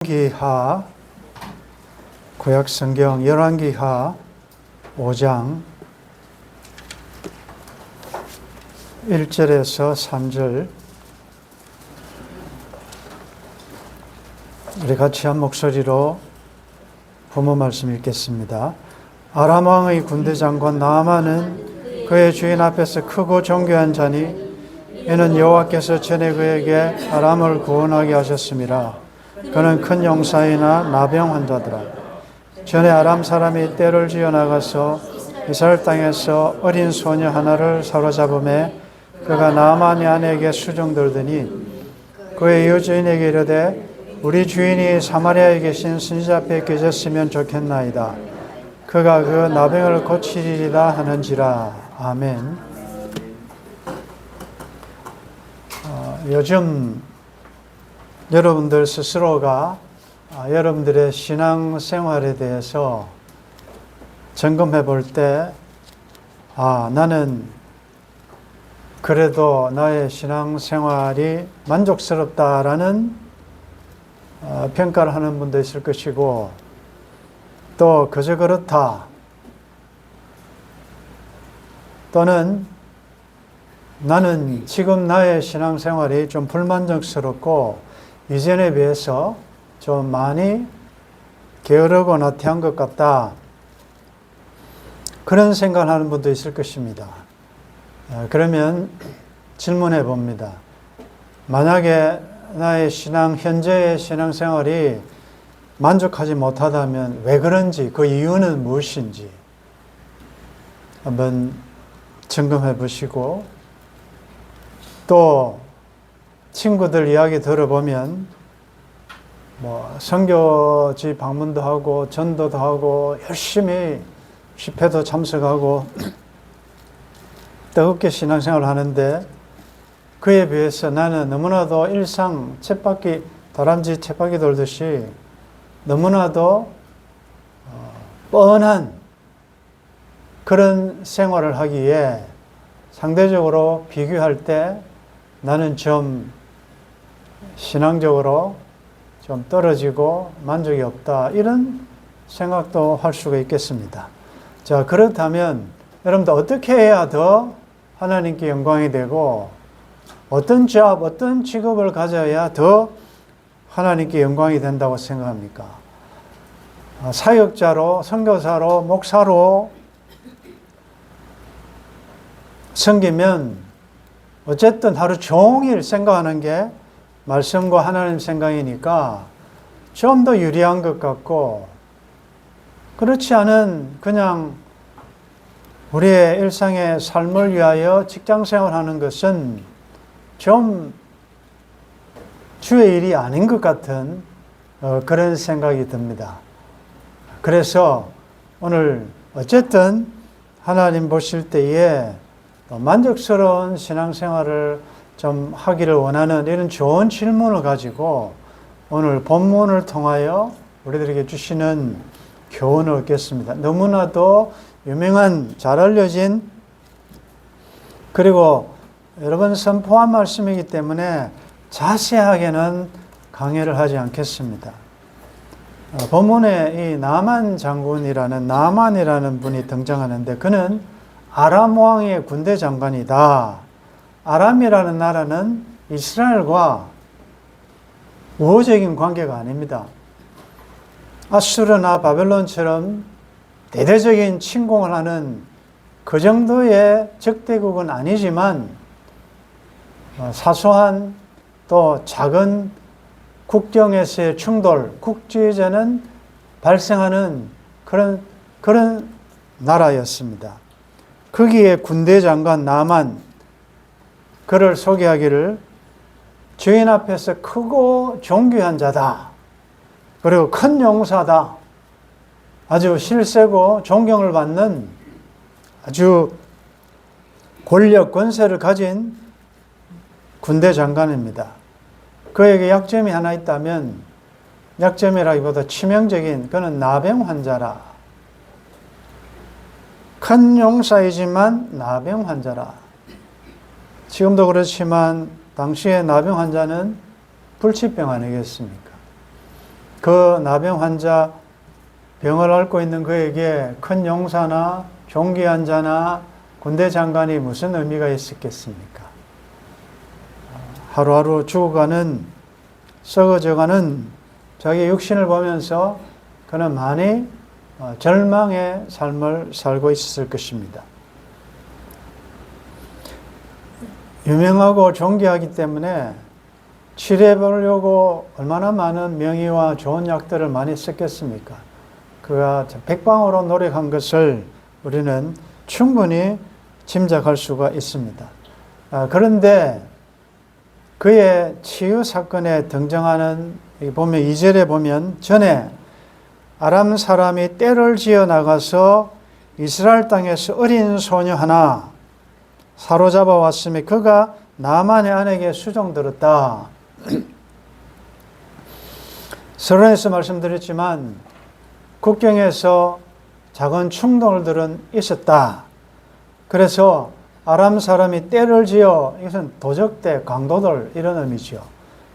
기하 구약성경 열왕기하 5장 1절에서 3절 우리 같이 한 목소리로 부모 말씀 읽겠습니다. 아람 왕의 군대 장관 나아만은 그의 주인 앞에서 크고 존귀한 자니 이는 여호와께서 전에 그에게 아람을 구원하게 하셨음이라. 그는 큰 용사이나 나병 환자더라. 전에 아람 사람이 떼를 지어 나가서 이스라엘 땅에서 어린 소녀 하나를 사로잡음에 그가 나아만의 아내에게 수종들더니 그의 여주인에게 이르되 우리 주인이 사마리아에 계신 선지자 앞에 계셨으면 좋겠나이다. 그가 그 나병을 고치리라 하는지라. 아멘. 요즘 여러분들 스스로가 여러분들의 신앙생활에 대해서 점검해 볼 때 나는 그래도 나의 신앙생활이 만족스럽다라는 평가를 하는 분도 있을 것이고 또 그저 그렇다 또는 나는 지금 나의 신앙생활이 좀 불만족스럽고 이전에 비해서 좀 많이 게으르고 나태한 것 같다. 그런 생각을 하는 분도 있을 것입니다. 그러면 질문해 봅니다. 만약에 나의 현재의 신앙생활이 만족하지 못하다면 왜 그런지, 그 이유는 무엇인지 한번 점검해 보시고 또 친구들 이야기 들어보면 선교지 방문도 하고 전도도 하고 열심히 집회도 참석하고 뜨겁게 신앙생활을 하는데 그에 비해서 나는 너무나도 일상 다람쥐 쳇바퀴 돌듯이 너무나도 뻔한 그런 생활을 하기에 상대적으로 비교할 때 나는 좀 신앙적으로 좀 떨어지고 만족이 없다. 이런 생각도 할 수가 있겠습니다. 자, 그렇다면 여러분들 어떻게 해야 더 하나님께 영광이 되고 어떤 직업을 가져야 더 하나님께 영광이 된다고 생각합니까? 사역자로, 선교사로, 목사로 섬기면 어쨌든 하루 종일 생각하는 게 말씀과 하나님 생각이니까 좀 더 유리한 것 같고 그렇지 않은 그냥 우리의 일상의 삶을 위하여 직장생활 하는 것은 좀 주의 일이 아닌 것 같은 그런 생각이 듭니다. 그래서 오늘 어쨌든 하나님 보실 때에 만족스러운 신앙생활을 좀 하기를 원하는 이런 좋은 질문을 가지고 오늘 본문을 통하여 우리들에게 주시는 교훈을 얻겠습니다. 너무나도 유명한 잘 알려진 그리고 여러 번 선포한 말씀이기 때문에 자세하게는 강의를 하지 않겠습니다. 본문에 이 나만이라는 분이 등장하는데 그는 아람 왕의 군대 장관이다. 아람이라는 나라는 이스라엘과 우호적인 관계가 아닙니다. 아수르나 바벨론처럼 대대적인 침공을 하는 그 정도의 적대국은 아니지만 사소한 또 작은 국경에서의 충돌, 국지전은 발생하는 그런 나라였습니다. 거기에 군대 장관 나만 그를 소개하기를 주인 앞에서 크고 존귀한 자다. 그리고 큰 용사다. 아주 실세고 존경을 받는 아주 권력, 권세를 가진 군대 장관입니다. 그에게 약점이 하나 있다면 약점이라기보다 치명적인 그는 나병 환자라. 큰 용사이지만 나병 환자라. 지금도 그렇지만 당시에 나병 환자는 불치병 아니겠습니까? 그 나병 환자, 병을 앓고 있는 그에게 큰 용사나 존귀한 자나 군대 장관이 무슨 의미가 있었겠습니까? 하루하루 죽어가는, 썩어져가는 자기 육신을 보면서 그는 많이 절망의 삶을 살고 있었을 것입니다. 유명하고 존귀하기 때문에 치료해보려고 얼마나 많은 명의와 좋은 약들을 많이 썼겠습니까? 그가 백방으로 노력한 것을 우리는 충분히 짐작할 수가 있습니다. 그런데 그의 치유 사건에 등장하는, 보면 2절에 보면, 전에 아람 사람이 떼를 지어 나가서 이스라엘 땅에서 어린 소녀 하나 사로잡아 왔으며 그가 나만의 아내에게 수종들었다. 서론에서 말씀드렸지만 국경에서 작은 충돌들은 있었다. 그래서 아람 사람이 떼를 지어, 이것은 도적대, 강도들 이런 의미죠.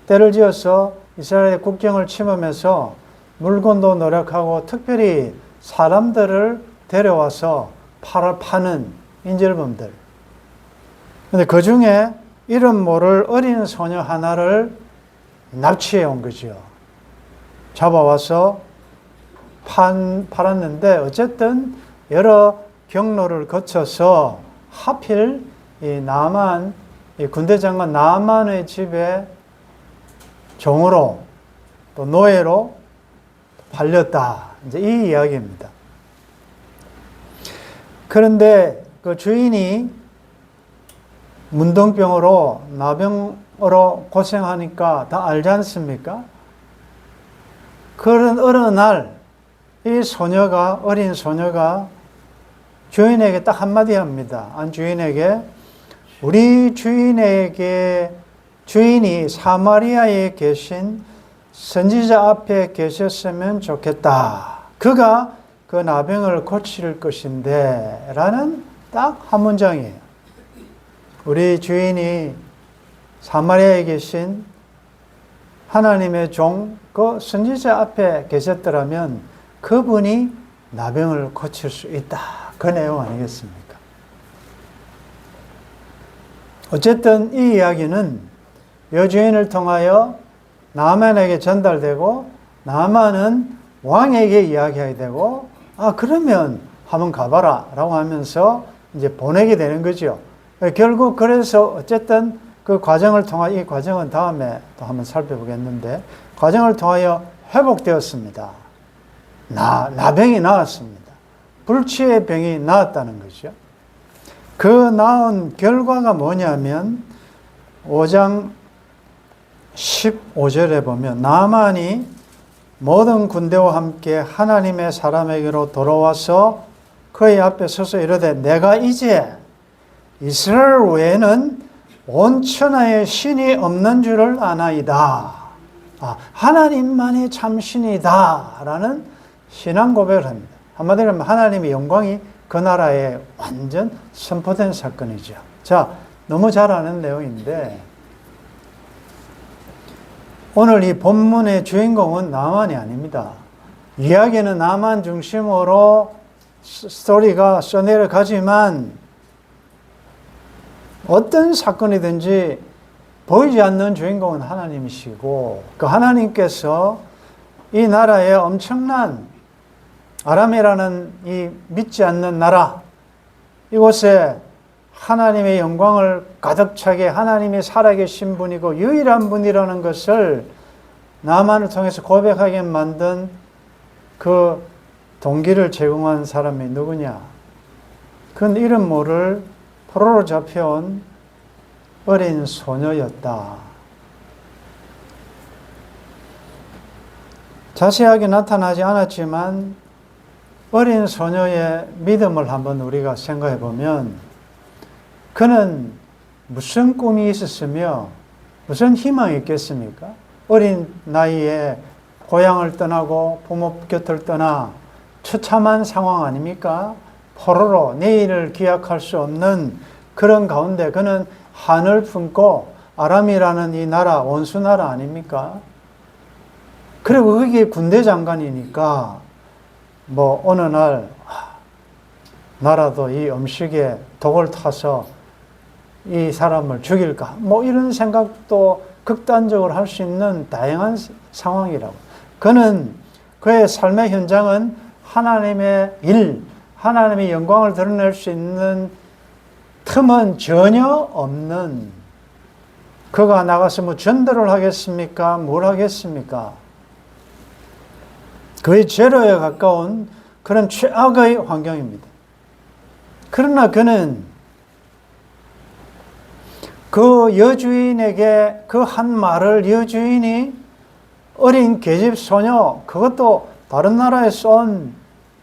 떼를 지어서 이스라엘의 국경을 침범해서 물건도 노력하고 특별히 사람들을 데려와서 파는 인질범들. 그런데 그 중에 이름 모를 어린 소녀 하나를 납치해 온 거죠. 잡아와서 팔았는데 어쨌든 여러 경로를 거쳐서 하필 이 나만, 이 군대 장관 나만의 집에 종으로 또 노예로 팔렸다. 이제 이 이야기입니다. 그런데 그 주인이 문둥병으로 나병으로 고생하니까 다 알지 않습니까? 그런 어느 날 이 소녀가, 어린 소녀가 주인에게 딱 한마디 합니다. 주인에게, 우리 주인이 사마리아에 계신 선지자 앞에 계셨으면 좋겠다. 그가 그 나병을 고칠 것인데 라는 딱 한 문장이에요. 우리 주인이 사마리아에 계신 하나님의 종, 그 선지자 앞에 계셨더라면 그분이 나병을 고칠 수 있다. 그 내용 아니겠습니까? 어쨌든 이 이야기는 여주인을 통하여 나만에게 전달되고 나만은 왕에게 이야기해야 되고 그러면 한번 가봐라 라고 하면서 이제 보내게 되는 거죠. 결국 그래서 어쨌든 그 과정을 통하여, 이 과정은 다음에 또 한번 살펴보겠는데, 과정을 통하여 회복되었습니다. 나병이 나았습니다. 불치의 병이 나았다는 거죠. 그 나은 결과가 뭐냐면 5장 15절에 보면 나만이 모든 군대와 함께 하나님의 사람에게로 돌아와서 그의 앞에 서서 이르되 내가 이제 이스라엘 외에는 온 천하에 신이 없는 줄을 아나이다. 하나님만이 참 신이다 라는 신앙 고백을 합니다. 한마디로 하면 하나님의 영광이 그 나라에 완전 선포된 사건이죠. 자, 너무 잘 아는 내용인데 오늘 이 본문의 주인공은 나만이 아닙니다. 이야기는 나만 중심으로 스토리가 써내려가지만 어떤 사건이든지 보이지 않는 주인공은 하나님이시고 그 하나님께서 이 나라에 엄청난 아람이라는 이 믿지 않는 나라, 이곳에 하나님의 영광을 가득 차게 하나님이 살아계신 분이고 유일한 분이라는 것을 나만을 통해서 고백하게 만든 그 동기를 제공한 사람이 누구냐? 그건 이름 모를 포로로 잡혀온 어린 소녀였다. 자세하게 나타나지 않았지만 어린 소녀의 믿음을 한번 우리가 생각해 보면 그는 무슨 꿈이 있었으며 무슨 희망이 있겠습니까? 어린 나이에 고향을 떠나고 부모 곁을 떠나 처참한 상황 아닙니까? 포로로 내일을 기약할 수 없는 그런 가운데 그는 한을 품고 아람이라는 이 나라, 원수 나라 아닙니까? 그리고 그게 군대 장관이니까 뭐 어느 날 나라도 이 음식에 독을 타서 이 사람을 죽일까 뭐 이런 생각도 극단적으로 할 수 있는 다양한 상황이라고. 그는 그의 삶의 현장은 하나님의 일, 하나님의 영광을 드러낼 수 있는 틈은 전혀 없는, 그가 나가서 뭐 전도를 하겠습니까? 뭘 하겠습니까? 거의 제로에 가까운 그런 최악의 환경입니다. 그러나 그는 그 여주인에게 그 한 말을, 여주인이 어린 계집 소녀, 그것도 다른 나라에서 온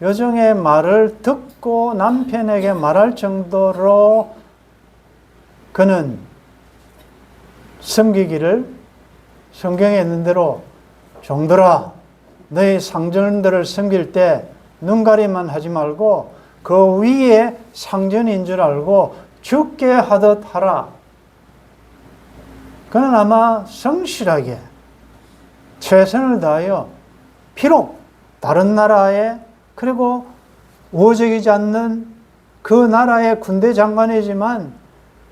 여종의 말을 듣고 남편에게 말할 정도로 그는 섬기기를, 성경에 있는 대로 종들아 너희 상전들을 섬길 때 눈가리만 하지 말고 그 위에 상전인 줄 알고 죽게 하듯 하라. 그는 아마 성실하게 최선을 다하여 비록 다른 나라에, 그리고 우호적이지 않는 그 나라의 군대 장관이지만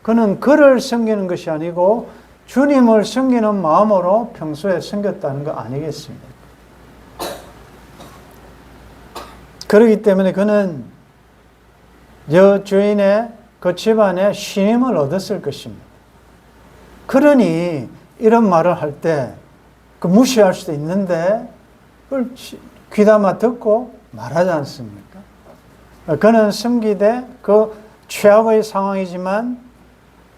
그는 그를 섬기는 것이 아니고 주님을 섬기는 마음으로 평소에 섬겼다는 거 아니겠습니까? 그렇기 때문에 그는 여주인의 그 집안에 신임을 얻었을 것입니다. 그러니 이런 말을 할 때 그 무시할 수도 있는데 그걸 귀담아 듣고 말하지 않습니까? 그는 섬기되 그 최악의 상황이지만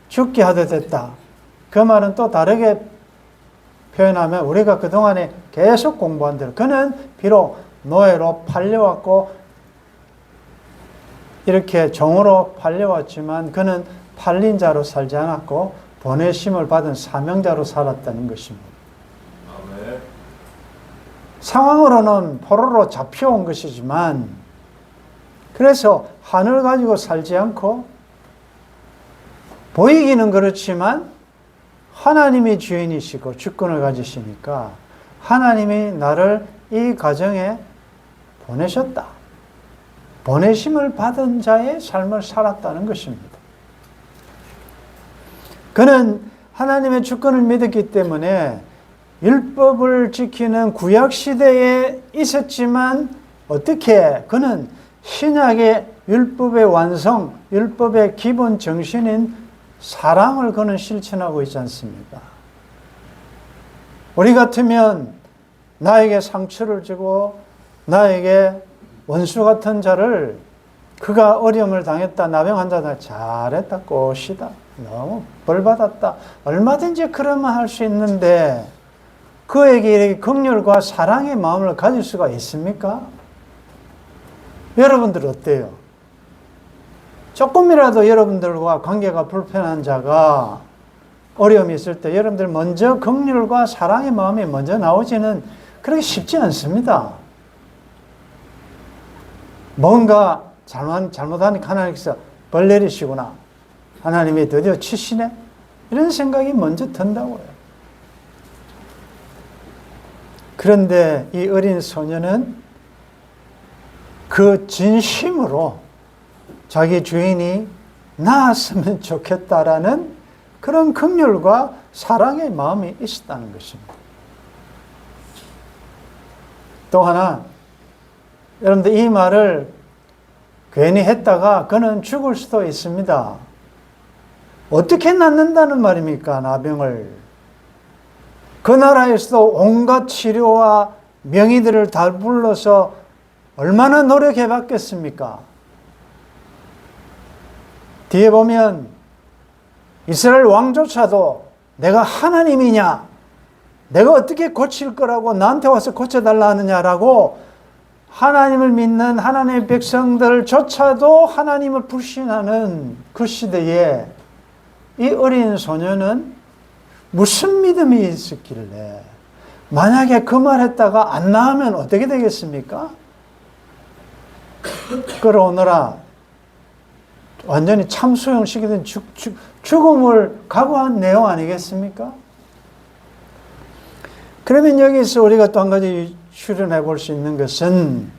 죽게 하듯 됐다. 그 말은 또 다르게 표현하면 우리가 그동안에 계속 공부한 대로 그는 비록 노예로 팔려왔고 이렇게 종으로 팔려왔지만 그는 팔린 자로 살지 않았고 보내심을 받은 사명자로 살았다는 것입니다. 상황으로는 포로로 잡혀온 것이지만 그래서 한을 가지고 살지 않고 보이기는 그렇지만 하나님이 주인이시고 주권을 가지시니까 하나님이 나를 이 가정에 보내셨다. 보내심을 받은 자의 삶을 살았다는 것입니다. 그는 하나님의 주권을 믿었기 때문에 율법을 지키는 구약시대에 있었지만 어떻게 그는 신약의 율법의 완성, 율법의 기본 정신인 사랑을 그는 실천하고 있지 않습니까? 우리 같으면 나에게 상처를 주고 나에게 원수 같은 자를 그가 어려움을 당했다, 나병 환자다, 잘했다, 꽃이다, 너무 벌 받았다, 얼마든지 그런 말 할 수 있는데 그에게 이렇게 긍휼과 사랑의 마음을 가질 수가 있습니까? 여러분들 어때요? 조금이라도 여러분들과 관계가 불편한 자가 어려움이 있을 때 여러분들 먼저 긍휼과 사랑의 마음이 먼저 나오지는 그렇게 쉽지 않습니다. 뭔가 잘못하니까 하나님께서 벌 내리시구나. 하나님이 드디어 치시네? 이런 생각이 먼저 든다고요. 그런데 이 어린 소녀는 그 진심으로 자기 주인이 나았으면 좋겠다라는 그런 긍휼과 사랑의 마음이 있었다는 것입니다. 또 하나, 여러분들 이 말을 괜히 했다가 그는 죽을 수도 있습니다. 어떻게 낫는다는 말입니까? 나병을. 그 나라에서도 온갖 치료와 명의들을 다 불러서 얼마나 노력해 봤겠습니까? 뒤에 보면 이스라엘 왕조차도 내가 하나님이냐? 내가 어떻게 고칠 거라고 나한테 와서 고쳐달라 하느냐라고 하나님을 믿는 하나님의 백성들조차도 하나님을 불신하는 그 시대에 이 어린 소녀는 무슨 믿음이 있었길래 만약에 그 말했다가 안 나으면 어떻게 되겠습니까? 끌어오너라 완전히 참소용시키던 죽음을 각오한 내용 아니겠습니까? 그러면 여기서 우리가 또 한 가지 추론해 볼 수 있는 것은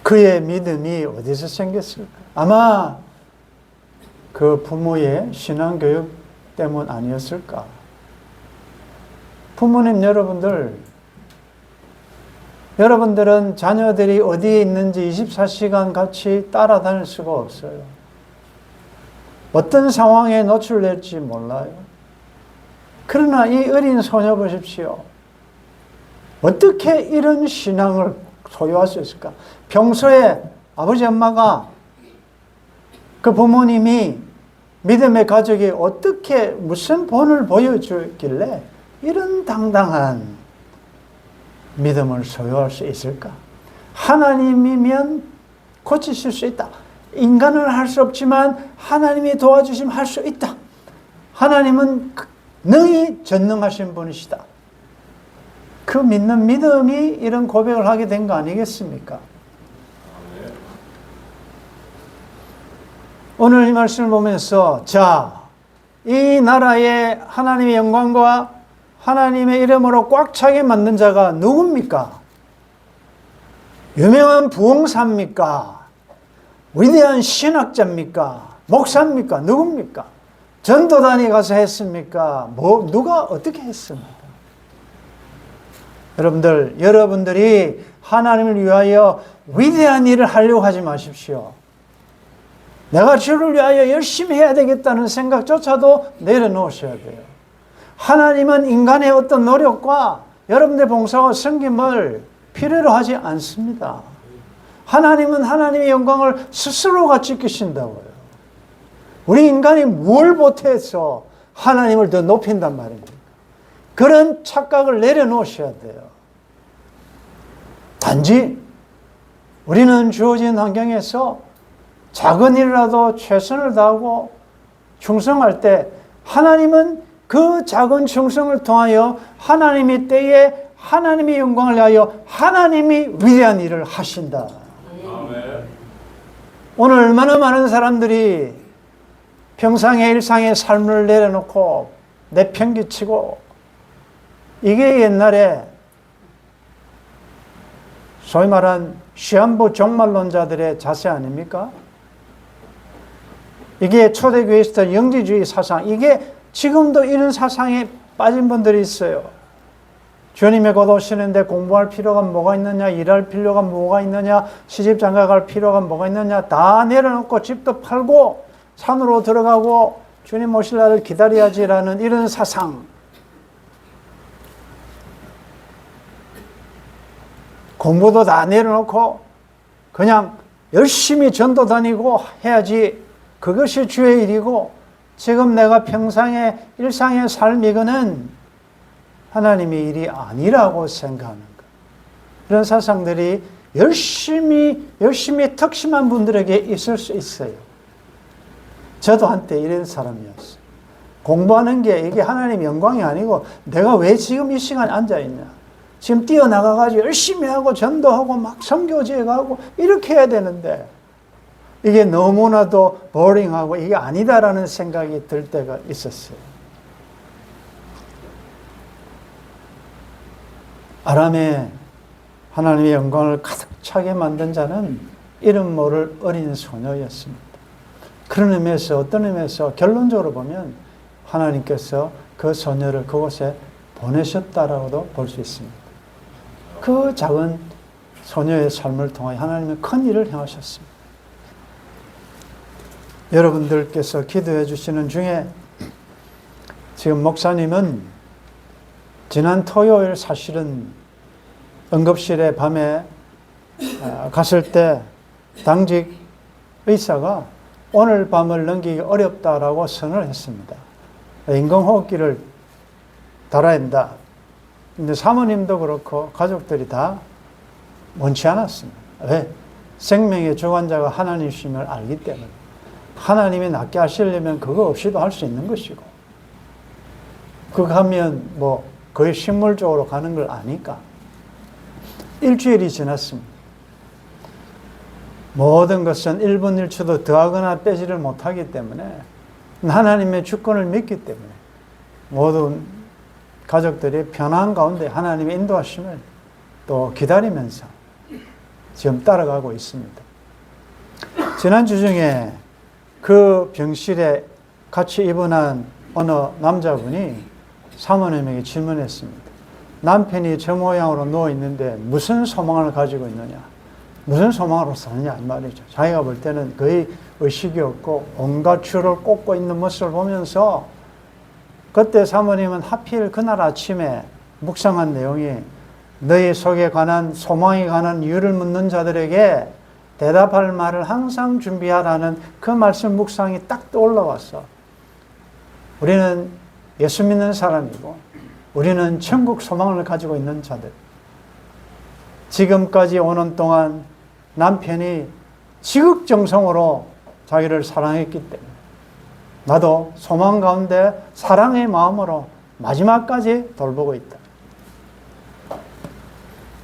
그의 믿음이 어디서 생겼을까? 아마 그 부모의 신앙교육 때문 아니었을까? 부모님 여러분들은 자녀들이 어디에 있는지 24시간 같이 따라다닐 수가 없어요. 어떤 상황에 노출될지 몰라요. 그러나 이 어린 소녀 보십시오. 어떻게 이런 신앙을 소유할 수 있을까? 평소에 아버지 엄마가 그 부모님이 믿음의 가족이 어떻게 무슨 본을 보여주길래 이런 당당한 믿음을 소유할 수 있을까? 하나님이면 고치실 수 있다. 인간은 할 수 없지만 하나님이 도와주시면 할 수 있다. 하나님은 능히 전능하신 분이시다. 그 믿는 믿음이 이런 고백을 하게 된 거 아니겠습니까? 오늘 이 말씀을 보면서 이 나라에 하나님의 영광과 하나님의 이름으로 꽉 차게 만든 자가 누굽니까? 유명한 부흥사입니까? 위대한 신학자입니까? 목사입니까? 누굽니까? 전도단에 가서 했습니까? 누가 어떻게 했습니까? 여러분들이 하나님을 위하여 위대한 일을 하려고 하지 마십시오. 내가 주를 위하여 열심히 해야 되겠다는 생각조차도 내려놓으셔야 돼요. 하나님은 인간의 어떤 노력과 여러분들의 봉사와 섬김을 필요로 하지 않습니다. 하나님은 하나님의 영광을 스스로가 지키신다고요. 우리 인간이 뭘 못해서 하나님을 더 높인단 말입니다. 그런 착각을 내려놓으셔야 돼요. 단지 우리는 주어진 환경에서 작은 일이라도 최선을 다하고 충성할 때 하나님은 그 작은 충성을 통하여 하나님의 때에 하나님의 영광을 위하여 하나님이 위대한 일을 하신다. 아멘. 오늘 얼마나 많은 사람들이 평상의 일상의 삶을 내려놓고 내팽개치고 이게 옛날에 소위 말한 시한부 종말론자들의 자세 아닙니까? 이게 초대교회에 있었던 영지주의 사상, 이게 지금도 이런 사상에 빠진 분들이 있어요. 주님의 곧 오시는데 공부할 필요가 뭐가 있느냐, 일할 필요가 뭐가 있느냐, 시집 장가 갈 필요가 뭐가 있느냐, 다 내려놓고 집도 팔고 산으로 들어가고 주님 오실 날을 기다려야지라는 이런 사상. 공부도 다 내려놓고 그냥 열심히 전도 다니고 해야지, 그것이 주의 일이고 지금 내가 평상의 일상의 삶이거는 하나님의 일이 아니라고 생각하는 것. 이런 사상들이 열심히 특심한 분들에게 있을 수 있어요. 저도 한때 이런 사람이었어요. 공부하는 게 이게 하나님의 영광이 아니고 내가 왜 지금 이 시간에 앉아있냐. 지금 뛰어나가가지고 열심히 하고 전도하고 막 선교지에 가고 이렇게 해야 되는데 이게 너무나도 보링하고 이게 아니다라는 생각이 들 때가 있었어요. 아람에 하나님의 영광을 가득 차게 만든 자는 이름 모를 어린 소녀였습니다. 그런 의미에서, 어떤 의미에서 결론적으로 보면 하나님께서 그 소녀를 그곳에 보내셨다라고도 볼 수 있습니다. 그 작은 소녀의 삶을 통하여 하나님은 큰 일을 행하셨습니다. 여러분들께서 기도해 주시는 중에 지금 목사님은 지난 토요일 사실은 응급실에 밤에 갔을 때 당직 의사가 오늘 밤을 넘기기 어렵다라고 선언을 했습니다. 인공호흡기를 달아야 한다. 근데 사모님도 그렇고 가족들이 다 원치 않았습니다. 왜? 생명의 주관자가 하나님이심을 알기 때문에. 하나님이 낫게 하시려면 그거 없이도 할 수 있는 것이고, 그거 하면 뭐 거의 식물적으로 가는 걸 아니까. 일주일이 지났습니다. 모든 것은 1분 1초도 더하거나 빼지를 못하기 때문에, 하나님의 주권을 믿기 때문에 모든 가족들이 편안 가운데 하나님의 인도하심을 또 기다리면서 지금 따라가고 있습니다. 지난주 중에 그 병실에 같이 입원한 어느 남자분이 사모님에게 질문했습니다. 남편이 저 모양으로 누워있는데 무슨 소망을 가지고 있느냐, 무슨 소망으로 사느냐 이 말이죠. 자기가 볼 때는 거의 의식이 없고 온갖 줄을 꽂고 있는 모습을 보면서 그때 사모님은 하필 그날 아침에 묵상한 내용이 너희 속에 관한 소망에 관한 이유를 묻는 자들에게 대답할 말을 항상 준비하라는 그 말씀 묵상이 딱 떠올라왔어. 우리는 예수 믿는 사람이고 우리는 천국 소망을 가지고 있는 자들. 지금까지 오는 동안 남편이 지극정성으로 자기를 사랑했기 때문에 나도 소망 가운데 사랑의 마음으로 마지막까지 돌보고 있다.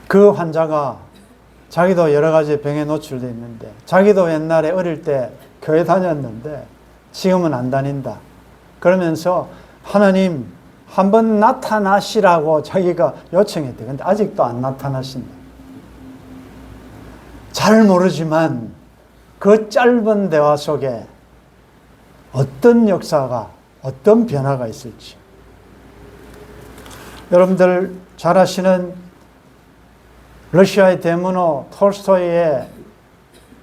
그 환자가 자기도 여러 가지 병에 노출되어 있는데 자기도 옛날에 어릴 때 교회 다녔는데 지금은 안 다닌다. 그러면서 하나님 한번 나타나시라고 자기가 요청했대. 근데 아직도 안 나타나신다. 잘 모르지만 그 짧은 대화 속에 어떤 역사가, 어떤 변화가 있을지. 여러분들 잘 아시는 러시아의 대문호 톨스토이의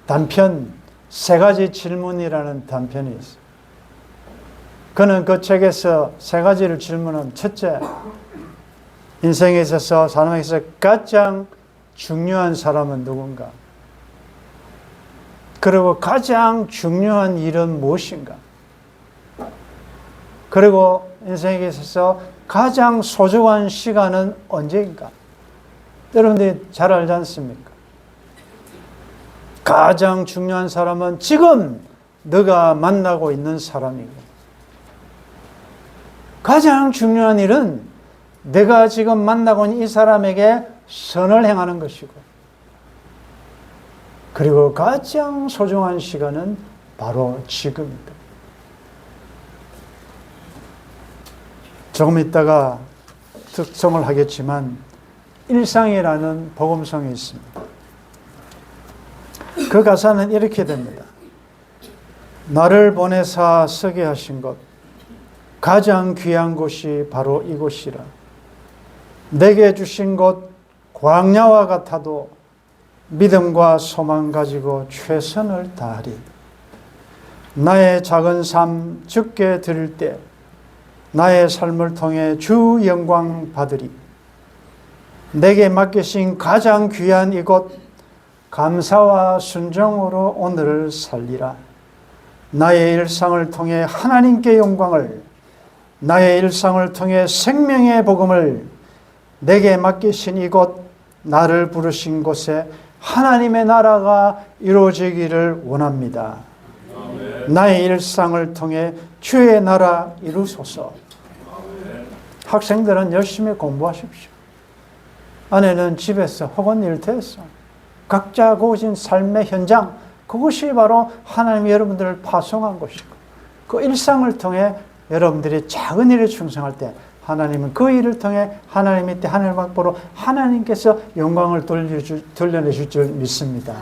단편 세 가지 질문이라는 단편이 있어요. 그는 그 책에서 세 가지를 질문한 첫째, 인생에 있어서 사람에게서 가장 중요한 사람은 누군가? 그리고 가장 중요한 일은 무엇인가? 그리고 인생에 있어서 가장 소중한 시간은 언제인가? 여러분들이 잘 알지 않습니까? 가장 중요한 사람은 지금 너가 만나고 있는 사람이고, 가장 중요한 일은 내가 지금 만나고 있는 이 사람에게 선을 행하는 것이고, 그리고 가장 소중한 시간은 바로 지금이다. 조금 있다가 특성을 하겠지만 일상이라는 복음성이 있습니다. 그 가사는 이렇게 됩니다. 나를 보내사 서게 하신 곳, 가장 귀한 곳이 바로 이곳이라. 내게 주신 곳 광야와 같아도 믿음과 소망 가지고 최선을 다하리. 나의 작은 삶 주께 드릴 때 나의 삶을 통해 주 영광 받으리. 내게 맡기신 가장 귀한 이곳 감사와 순종으로 오늘을 살리라. 나의 일상을 통해 하나님께 영광을, 나의 일상을 통해 생명의 복음을, 내게 맡기신 이곳 나를 부르신 곳에 하나님의 나라가 이루어지기를 원합니다. 아멘. 나의 일상을 통해 주의 나라 이루소서. 학생들은 열심히 공부하십시오. 아내는 집에서 혹은 일터에서 각자 고진 삶의 현장, 그것이 바로 하나님이 여러분들을 파송한 것이고, 그 일상을 통해 여러분들이 작은 일에 충성할 때 하나님은 그 일을 통해 하나님 밑에 하늘 밖으로 하나님께서 영광을 돌려내실 줄 믿습니다.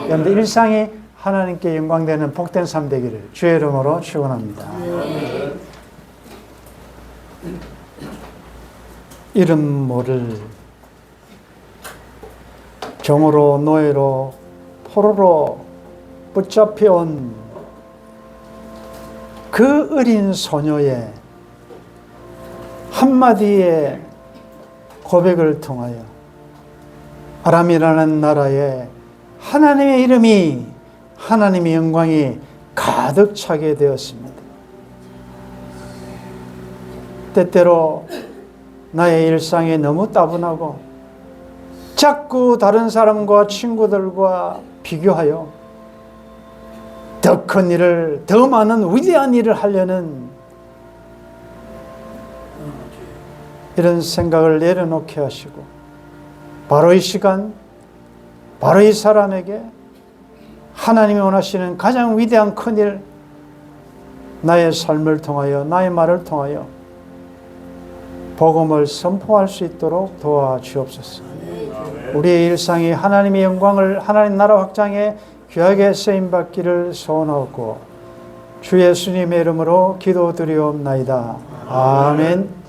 여러분들 일상이 하나님께 영광되는 복된 삶 되기를 주의 이름으로 축원합니다. 이름 모를 종으로 노예로 포로로 붙잡혀온 그 어린 소녀의 한마디의 고백을 통하여 아람이라는 나라에 하나님의 이름이, 하나님의 영광이 가득 차게 되었습니다. 때때로 나의 일상이 너무 따분하고 자꾸 다른 사람과 친구들과 비교하여 더 큰 일을, 더 많은 위대한 일을 하려는 이런 생각을 내려놓게 하시고, 바로 이 시간, 바로 이 사람에게 하나님이 원하시는 가장 위대한 큰일, 나의 삶을 통하여, 나의 말을 통하여 복음을 선포할 수 있도록 도와주옵소서. 우리의 일상이 하나님의 영광을, 하나님 나라 확장에 귀하게 쓰임받기를 소원하고 주 예수님의 이름으로 기도드리옵나이다. 아멘.